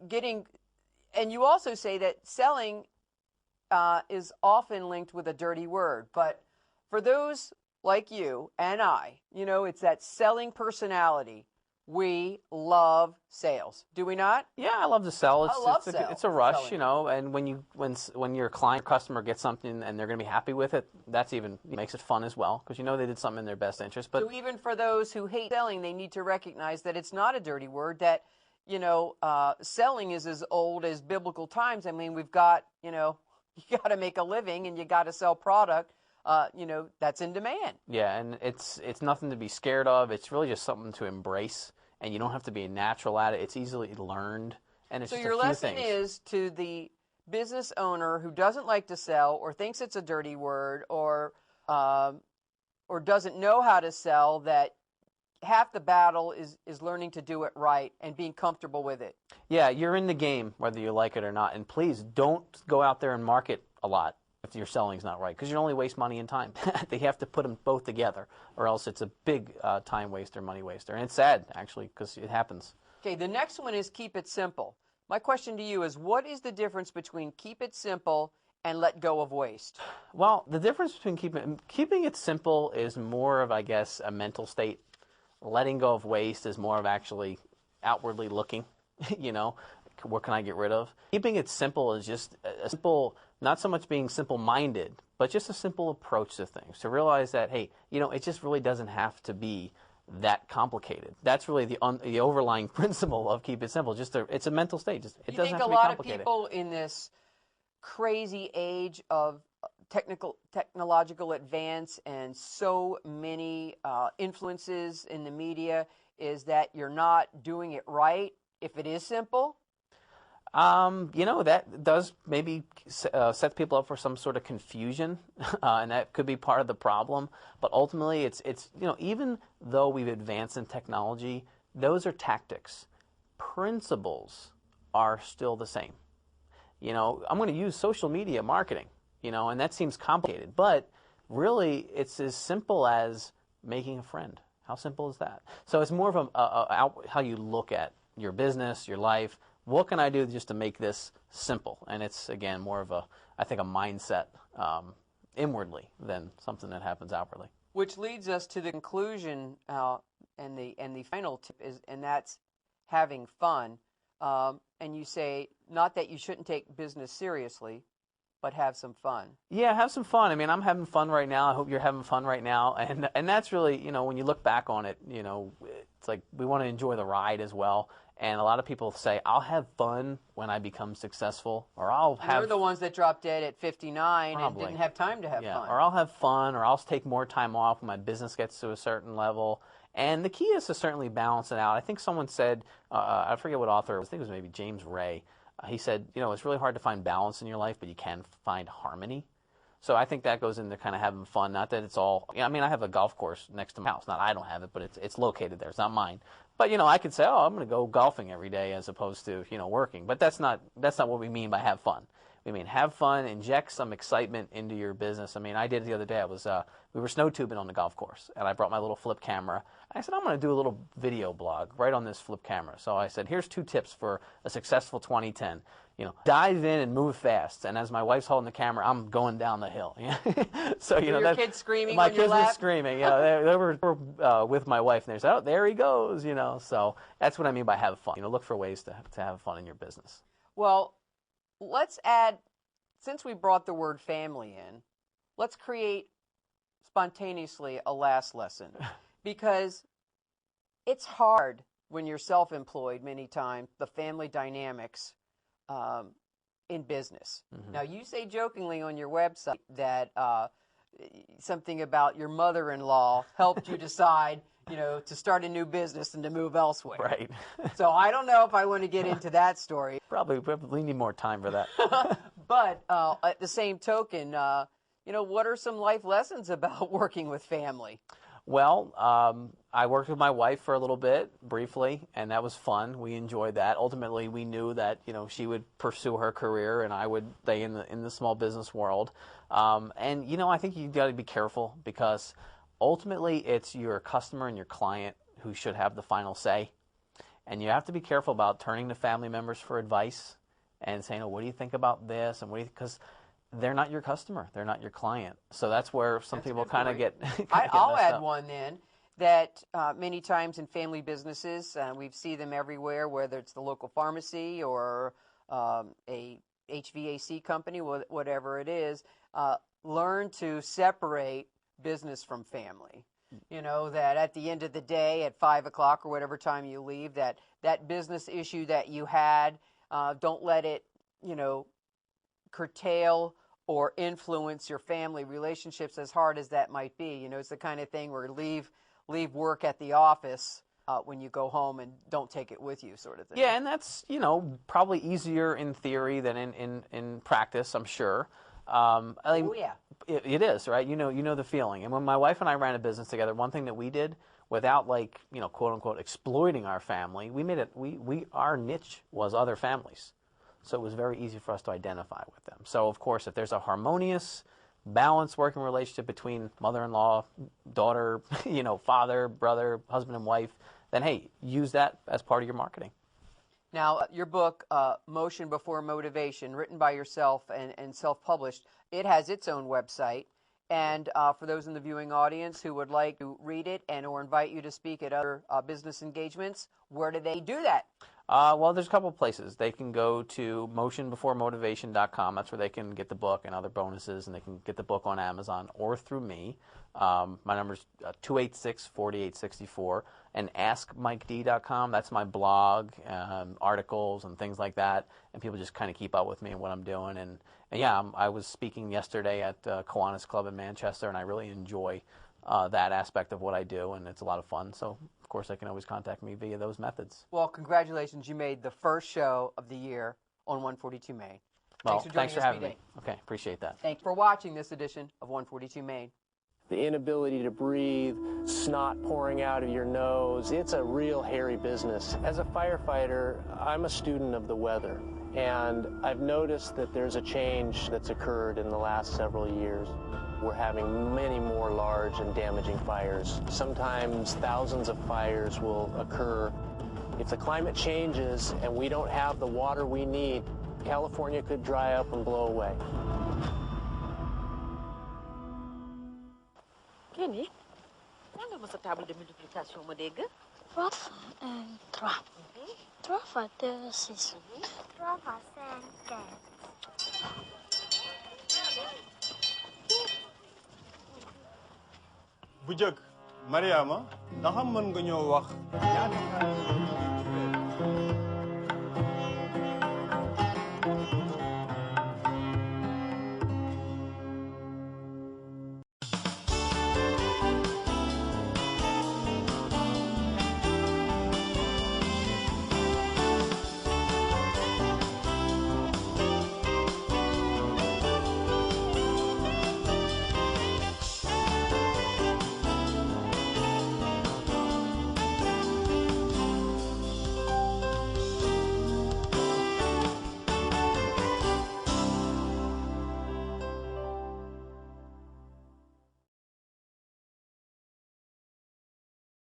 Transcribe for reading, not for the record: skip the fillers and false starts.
getting, and you also say that selling is often linked with a dirty word. But for those like you and I, it's that selling personality. We love sales, do we not? Yeah, I love to sell. I love sales. It's a rush, selling. and when your client customer gets something and they're going to be happy with it, that's even makes it fun as well, because they did something in their best interest. But so even for those who hate selling, they need to recognize that it's not a dirty word. That selling is as old as biblical times. I mean, we've got you got to make a living and you got to sell product. That's in demand. Yeah, and it's nothing to be scared of. It's really just something to embrace. And you don't have to be a natural at it. It's easily learned, and it's so just your a few lesson things. is to the business owner who doesn't like to sell or thinks it's a dirty word or doesn't know how to sell, that half the battle is learning to do it right and being comfortable with it. Yeah, you're in the game whether you like it or not. And please don't go out there and market a lot if your selling's not right, because you only waste money and time. They have to put them both together, or else it's a big time waster, money waster. And it's sad, actually, because it happens. Okay, the next one is keep it simple. My question to you is, what is the difference between keep it simple and let go of waste? Well, the difference between keeping it simple is more of, I guess, a mental state. Letting go of waste is more of actually outwardly looking, what can I get rid of? Keeping it simple is just a simple, not so much being simple-minded, but just a simple approach to things. To realize that, hey, it just really doesn't have to be that complicated. That's really the overlying principle of keep it simple. It's a mental state. It doesn't have to be complicated. You think a lot of people in this crazy age of technological advance and so many influences in the media is that you're not doing it right if it is simple? That does maybe set people up for some sort of confusion, and that could be part of the problem. But ultimately, it's even though we've advanced in technology, those are tactics. Principles are still the same. I'm going to use social media marketing, and that seems complicated. But really, it's as simple as making a friend. How simple is that? So it's more of how you look at your business, your life. What can I do just to make this simple? And it's, again, more of I think, a mindset inwardly than something that happens outwardly. Which leads us to the conclusion, and the final tip is, and that's having fun. And you say, not that you shouldn't take business seriously, but have some fun. Yeah, have some fun. I mean, I'm having fun right now. I hope you're having fun right now. And that's really, when you look back on it, it's like we want to enjoy the ride as well. And a lot of people say, I'll have fun when I become successful, or I'll have... They're the ones that dropped dead at 59 Probably. and didn't have time to have fun. Or I'll have fun, or I'll take more time off when my business gets to a certain level. And the key is to certainly balance it out. I think someone said, I forget what author, I think it was maybe James Ray. He said, it's really hard to find balance in your life, but you can find harmony. So I think that goes into kind of having fun. Not that it's all, I have a golf course next to my house. Not I don't have it, but it's located there. It's not mine. But, I could say, I'm going to go golfing every day as opposed to, working. But that's not what we mean by have fun. We mean have fun, inject some excitement into your business. I did it the other day. We were snow tubing on the golf course, and I brought my little flip camera. I said, I'm going to do a little video blog right on this flip camera. So I said, here's 2 tips for a successful 2010. Dive in and move fast. And as my wife's holding the camera, I'm going down the hill. So your kids screaming. My on your kids lap? were screaming. They were with my wife, and they said, "Oh, there he goes." So that's what I mean by have fun. Look for ways to have fun in your business. Well, let's add, since we brought the word family in, let's create spontaneously a last lesson, because it's hard when you're self-employed. Many times the family dynamics in business. Mm-hmm. Now, you say jokingly on your website that something about your mother-in-law helped you decide, to start a new business and to move elsewhere. Right. So I don't know if I want to get into that story. Probably need more time for that. But at the same token, what are some life lessons about working with family? Well, I worked with my wife for a little bit, briefly, and that was fun. We enjoyed that. Ultimately, we knew that she would pursue her career, and I would stay in the small business world. And I think you've got to be careful, because ultimately it's your customer and your client who should have the final say. And you have to be careful about turning to family members for advice and saying, oh, what do you think about this? And because they're not your customer. They're not your client. So that's where some people kind of get I'll messed add up. one in that many times in family businesses, we see them everywhere, whether it's the local pharmacy or a HVAC company, whatever it is, learn to separate business from family. You know, that at the end of the day, at 5 o'clock or whatever time you leave, that business issue that you had, don't let it, curtail or influence your family relationships, as hard as that might be. You know, it's the kind of thing where leave work at the office when you go home and don't take it with you, sort of thing. Yeah, and that's, probably easier in theory than in practice, I'm sure. Yeah. It is, right? You know the feeling. And when my wife and I ran a business together, one thing that we did without quote unquote exploiting our family, our niche was other families. So it was very easy for us to identify with them. So of course, if there's a harmonious, balanced working relationship between mother-in-law, daughter, father, brother, husband and wife, then hey, use that as part of your marketing. Now, your book, Motion Before Motivation, written by yourself and self-published, it has its own website. And for those in the viewing audience who would like to read it or invite you to speak at other business engagements, where do they do that? Well, there's a couple of places. They can go to motionbeforemotivation.com. That's where they can get the book and other bonuses, and they can get the book on Amazon or through me. My number's 286-4864. And askmiked.com, that's my blog, articles and things like that. And people just kind of keep up with me and what I'm doing. And yeah, I was speaking yesterday at Kiwanis Club in Manchester, and I really enjoy that aspect of what I do, and it's a lot of fun. So, of course, they can always contact me via those methods. Well, congratulations. You made the first show of the year on 142 Main. Well, Thanks for having me. Okay, appreciate that. Thanks for watching this edition of 142 Main. The inability to breathe, snot pouring out of your nose, it's a real hairy business. As a firefighter, I'm a student of the weather, and I've noticed that there's a change that's occurred in the last several years. We're having many more large and damaging fires. Sometimes thousands of fires will occur. If the climate changes and we don't have the water we need, California could dry up and blow away. Kenny, quando você table de multiplication mo dégg? 3 et 3. 3 fois 2, 6. 3 fois 5, 15. Bu jëkk Mariama ndax mën nga ñoo wax ñaata